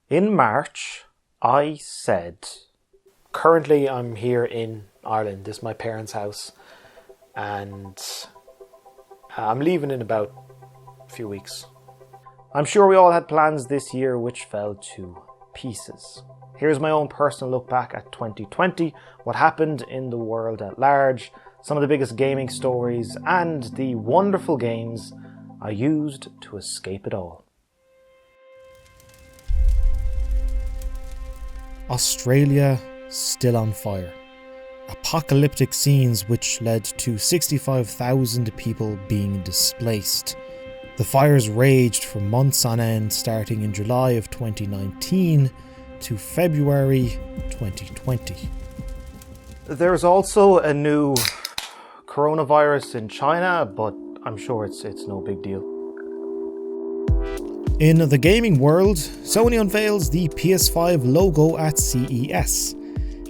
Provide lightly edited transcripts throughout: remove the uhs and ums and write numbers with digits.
In March, I said, currently I'm here in Ireland, this is my parents' house, and I'm leaving in about a few weeks. I'm sure we all had plans this year which fell to pieces. Here's my own personal look back at 2020, what happened in the world at large, some of the biggest gaming stories, and the wonderful games I used to escape it all. Australia still on fire. Apocalyptic scenes which led to 65,000 people being displaced. The fires raged for months on end, starting in July of 2019 to February 2020. There's also a new coronavirus in China, but I'm sure it's no big deal. In the gaming world, Sony unveils the PS5 logo at CES.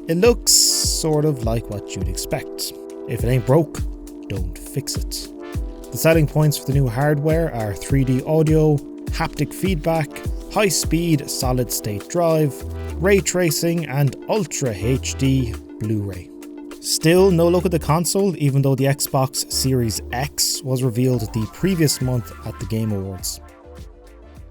It looks sort of like what you'd expect. If it ain't broke, don't fix it. The selling points for the new hardware are 3D audio, haptic feedback, high-speed solid-state drive, ray tracing and Ultra HD Blu-ray. Still no look at the console, even though the Xbox Series X was revealed the previous month at the Game Awards.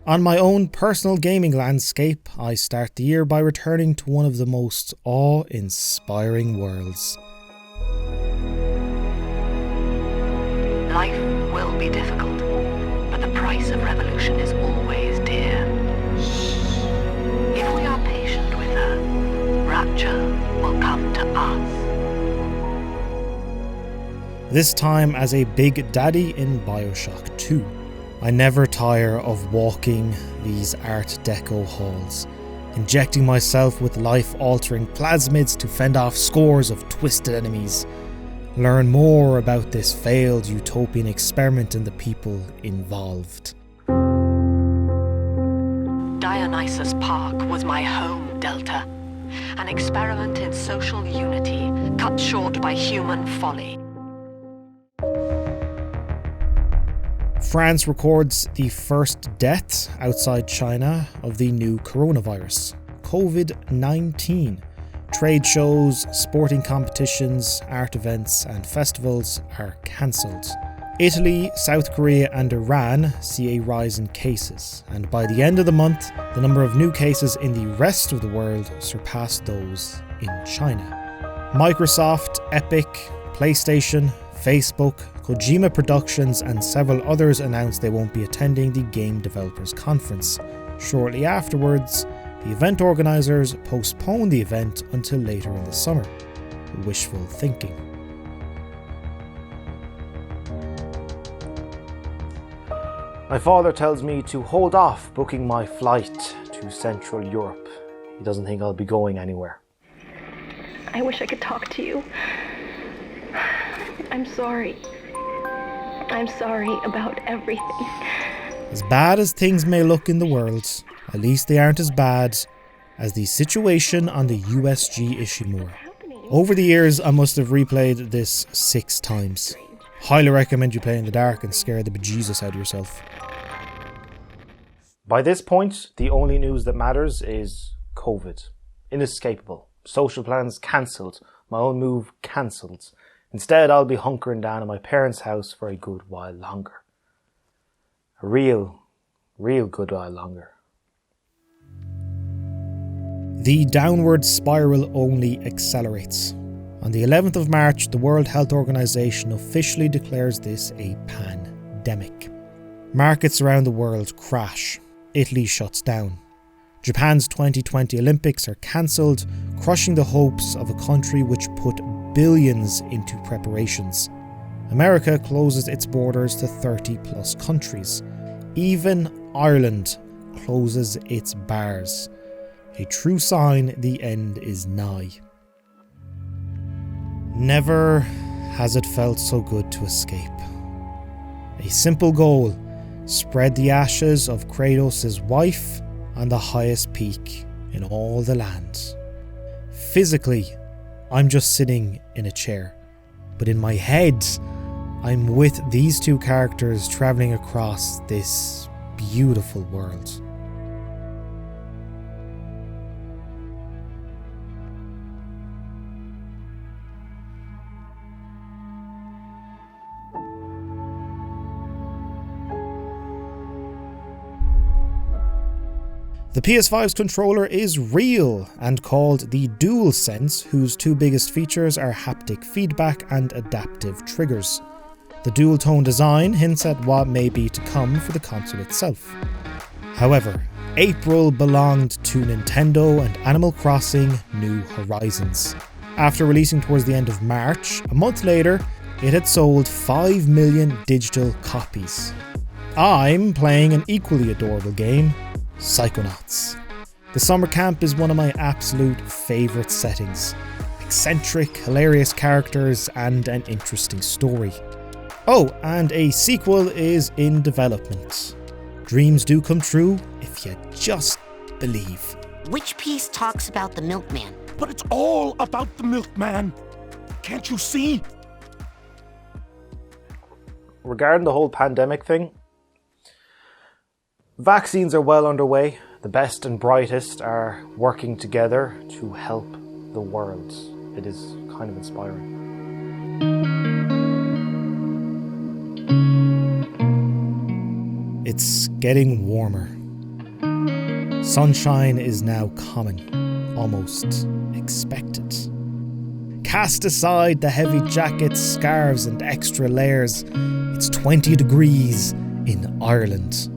On my own personal gaming landscape, I start the year by returning to one of the most awe-inspiring worlds. Life will be difficult, but the price of revolution is always dear. If we are patient with her, rapture will come to us. This time as a Big Daddy in Bioshock 2. I never tire of walking these Art Deco halls, injecting myself with life-altering plasmids to fend off scores of twisted enemies. Learn more about this failed utopian experiment and the people involved. Dionysus Park was my home delta, an experiment in social unity cut short by human folly. France records the first death outside China of the new coronavirus, COVID-19. Trade shows, sporting competitions, art events and festivals are cancelled. Italy, South Korea and Iran see a rise in cases, and by the end of the month, the number of new cases in the rest of the world surpassed those in China. Microsoft, Epic, PlayStation, Facebook, Kojima Productions and several others announced they won't be attending the Game Developers Conference. Shortly afterwards, the event organisers postponed the event until later in the summer. Wishful thinking. My father tells me to hold off booking my flight to Central Europe. He doesn't think I'll be going anywhere. I wish I could talk to you. I'm sorry. I'm sorry about everything. As bad as things may look in the world, at least they aren't as bad as the situation on the USG Ishimura. Over the years, I must have replayed this 6 times. Highly recommend you play in the dark and scare the bejesus out of yourself. By this point, the only news that matters is COVID. Inescapable. Social plans cancelled. My own move cancelled. Instead, I'll be hunkering down in my parents' house for a good while longer. A real good while longer. The downward spiral only accelerates. On the 11th of March, the World Health Organization officially declares this a pandemic. Markets around the world crash. Italy shuts down. Japan's 2020 Olympics are cancelled, crushing the hopes of a country which put billions into preparations. America closes its borders to 30 plus countries. Even Ireland closes its bars. A true sign the end is nigh. Never has it felt so good to escape. A simple goal: spread the ashes of Kratos' wife on the highest peak in all the land. Physically, I'm just sitting in a chair, but in my head, I'm with these two characters travelling across this beautiful world. The PS5's controller is real and called the DualSense, whose two biggest features are haptic feedback and adaptive triggers. The dual-tone design hints at what may be to come for the console itself. However, April belonged to Nintendo and Animal Crossing New Horizons. After releasing towards the end of March, a month later, it had sold 5 million digital copies. I'm playing an equally adorable game, Psychonauts. The summer camp is one of my absolute favourite settings. Eccentric, hilarious characters and an interesting story. Oh, and a sequel is in development. Dreams do come true if you just believe. Which piece talks about the milkman? But it's all about the milkman. Can't you see? Regarding the whole pandemic thing, vaccines are well underway. The best and brightest are working together to help the world. It is kind of inspiring. It's getting warmer. Sunshine is now common, almost expected. Cast aside the heavy jackets, scarves and extra layers, it's 20 degrees in Ireland.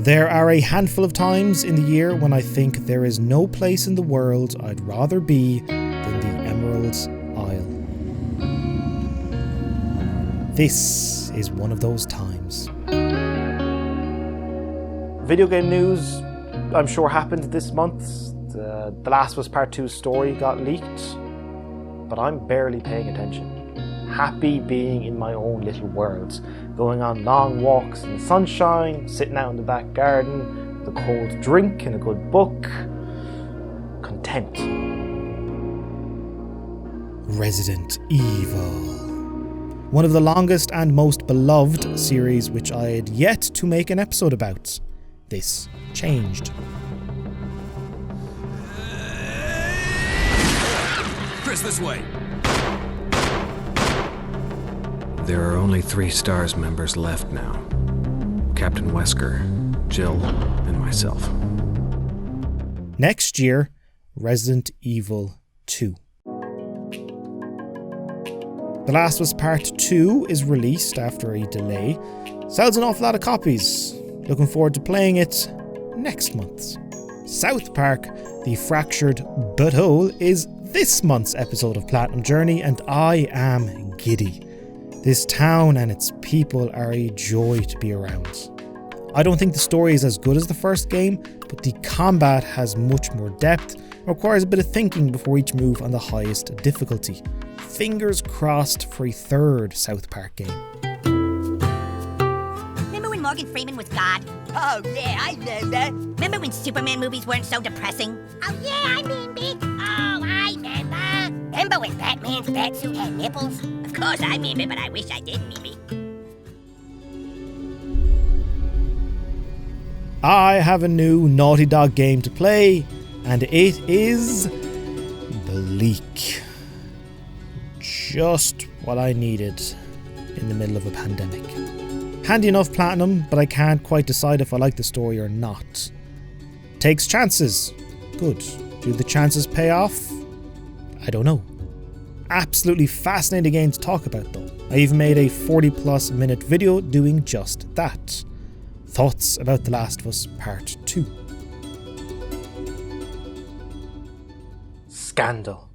There are a handful of times in the year when I think there is no place in the world I'd rather be than the Emerald Isle. This is one of those times. Video game news, I'm sure, happened this month. The Last of Us Part 2 story got leaked, but I'm barely paying attention. Happy being in my own little world, going on long walks in the sunshine, sitting out in the back garden with a cold drink and a good book. Content. Resident Evil. One of the longest and most beloved series which I had yet to make an episode about. This changed. Chris, this way. There are only 3 STARS members left now. Captain Wesker, Jill, and myself. Next year, Resident Evil 2. The Last of Us Part 2 is released after a delay. Sells an awful lot of copies. Looking forward to playing it next month. South Park, The Fractured Butthole, is this month's episode of Platinum Journey, and I am giddy. This town and its people are a joy to be around. I don't think the story is as good as the first game, but the combat has much more depth and requires a bit of thinking before each move on the highest difficulty. Fingers crossed for a third South Park game. Remember when Morgan Freeman was God? Oh yeah, I know that. Remember when Superman movies weren't so depressing? Oh yeah, I remember. Oh, I remember. Remember when Batman's batsuit had nipples? Of course I remember, but I wish I didn't remember. I have a new Naughty Dog game to play, and it is Bleak. Just what I needed in the middle of a pandemic. Handy enough platinum, but I can't quite decide if I like the story or not. Takes chances. Good. Do the chances pay off? I don't know. Absolutely fascinating game to talk about though. I even made a 40+ minute video doing just that. Thoughts about The Last of Us Part 2. Scandal.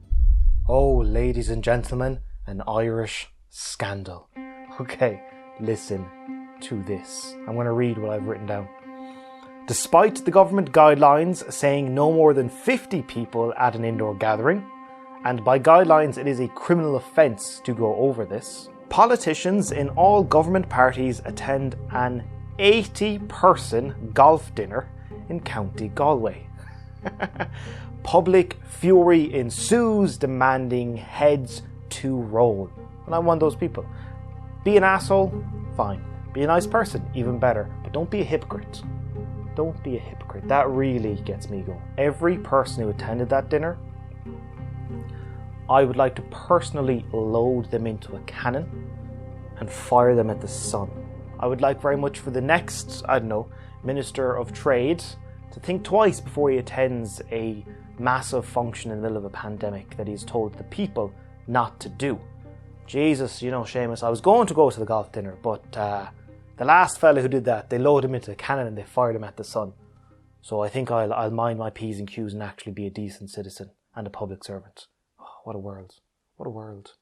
Oh, ladies and gentlemen, an Irish scandal. Okay, listen to this. I'm going to read what I've written down. Despite the government guidelines saying no more than 50 people at an indoor gathering, and by guidelines it is a criminal offence to go over this, politicians in all government parties attend an 80-person golf dinner in County Galway. Public fury ensues, demanding heads to roll. And I'm one of those people. Be an asshole? Fine. Be a nice person? Even better. But don't be a hypocrite. Don't be a hypocrite. That really gets me going. Every person who attended that dinner, I would like to personally load them into a cannon and fire them at the sun. I would like very much for the next, Minister of Trade to think twice before he attends a massive function in the middle of a pandemic that he's told the people not to do. Jesus, Seamus, I was going to go to the golf dinner, but the last fella who did that, they loaded him into a cannon and they fired him at the sun. So I think I'll mind my P's and Q's and actually be a decent citizen and a public servant. Oh, what a world. What a world.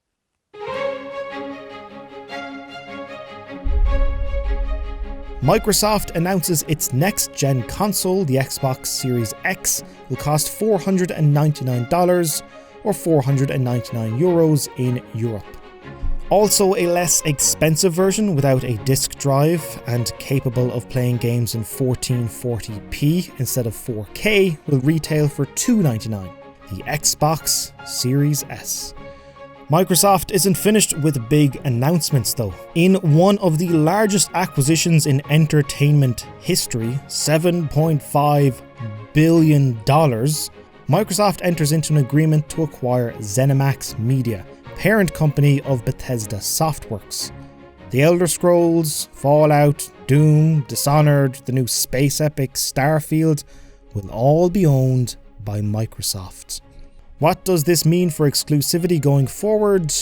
Microsoft announces its next-gen console, the Xbox Series X, will cost $499 or €499 in Europe. Also, a less expensive version without a disk drive and capable of playing games in 1440p instead of 4K will retail for $299, the Xbox Series S. Microsoft isn't finished with big announcements though. In one of the largest acquisitions in entertainment history, $7.5 billion, Microsoft enters into an agreement to acquire ZeniMax Media, parent company of Bethesda Softworks. The Elder Scrolls, Fallout, Doom, Dishonored, the new space epic Starfield will all be owned by Microsoft. What does this mean for exclusivity going forward?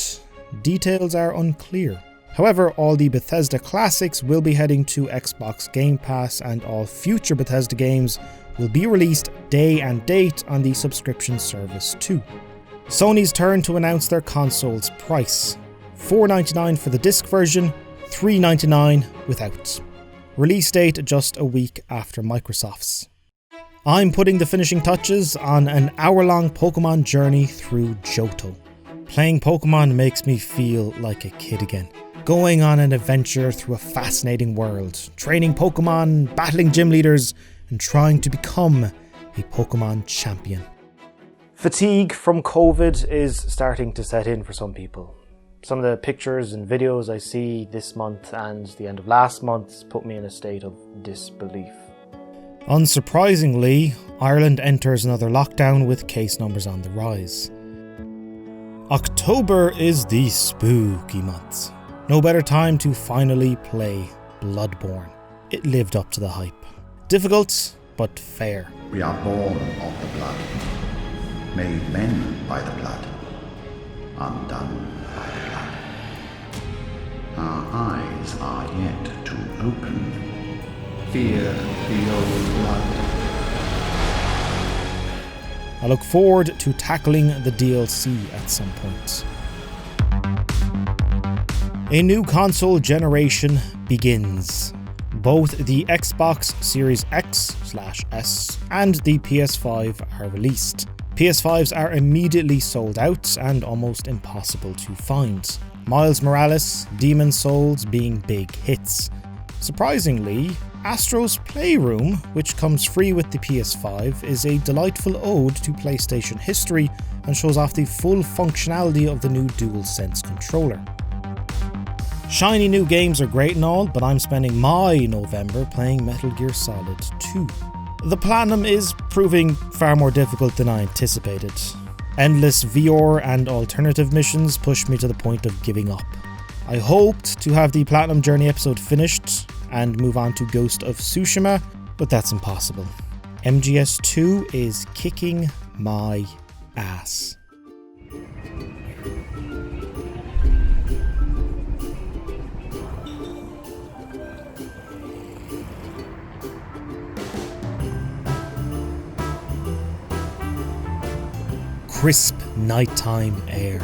Details are unclear. However, all the Bethesda classics will be heading to Xbox Game Pass, and all future Bethesda games will be released day and date on the subscription service too. Sony's turn to announce their console's price. $499 for the disc version, $399 without. Release date just a week after Microsoft's. I'm putting the finishing touches on an hour-long Pokemon journey through Johto. Playing Pokemon makes me feel like a kid again. Going on an adventure through a fascinating world, training Pokemon, battling gym leaders, and trying to become a Pokemon champion. Fatigue from COVID is starting to set in for some people. Some of the pictures and videos I see this month and the end of last month put me in a state of disbelief. Unsurprisingly, Ireland enters another lockdown with case numbers on the rise. October is the spooky month. No better time to finally play Bloodborne. It lived up to the hype. Difficult, but fair. We are born of the blood, made men by the blood, undone by the blood. Our eyes are yet to open. Fear the old blood. I look forward to tackling the DLC at some point. A new console generation begins. Both the Xbox Series X/S and the PS5 are released. PS5s are immediately sold out and almost impossible to find. Miles Morales, Demon's Souls being big hits. Surprisingly, Astro's Playroom, which comes free with the PS5, is a delightful ode to PlayStation history and shows off the full functionality of the new DualSense controller. Shiny new games are great and all, but I'm spending my November playing Metal Gear Solid 2. The Platinum is proving far more difficult than I anticipated. Endless VR and alternative missions pushed me to the point of giving up. I hoped to have the Platinum Journey episode finished and move on to Ghost of Tsushima, but that's impossible. MGS2 is kicking my ass. Crisp nighttime air.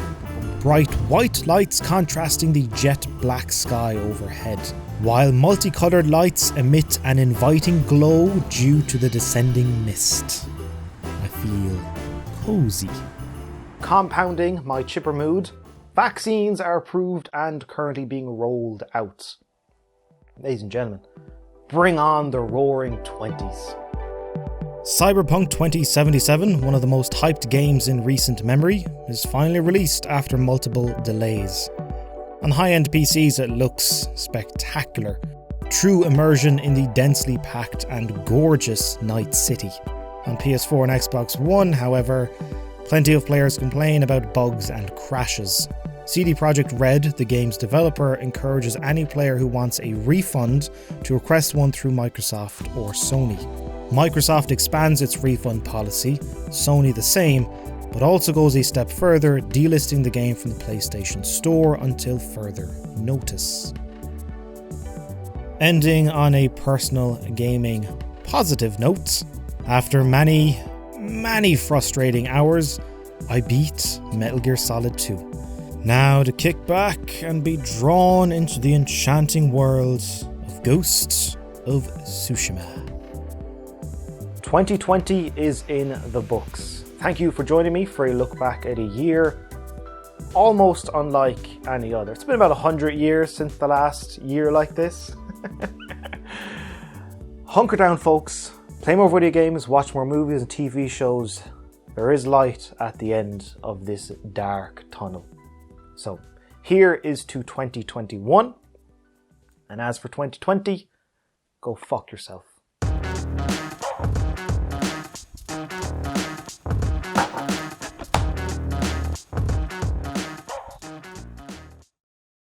Bright white lights contrasting the jet black sky overhead, while multicolored lights emit an inviting glow due to the descending mist. I feel cozy. Compounding my chipper mood, vaccines are approved and currently being rolled out. Ladies and gentlemen, bring on the roaring 20s. Cyberpunk 2077, one of the most hyped games in recent memory, is finally released after multiple delays. On high-end PCs it looks spectacular. True immersion in the densely packed and gorgeous Night City. On PS4 and Xbox One, however, plenty of players complain about bugs and crashes. CD Projekt Red, the game's developer, encourages any player who wants a refund to request one through Microsoft or Sony. Microsoft expands its refund policy, Sony the same, but also goes a step further, delisting the game from the PlayStation Store until further notice. Ending on a personal gaming positive note, after many frustrating hours, I beat Metal Gear Solid 2. Now to kick back and be drawn into the enchanting world of Ghost of Tsushima. 2020 is in the books. Thank you for joining me for a look back at a year almost unlike any other. It's been about 100 years since the last year like this. Hunker down, folks. Play more video games, watch more movies and TV shows. There is light at the end of this dark tunnel. So, here is to 2021. And as for 2020, go fuck yourself.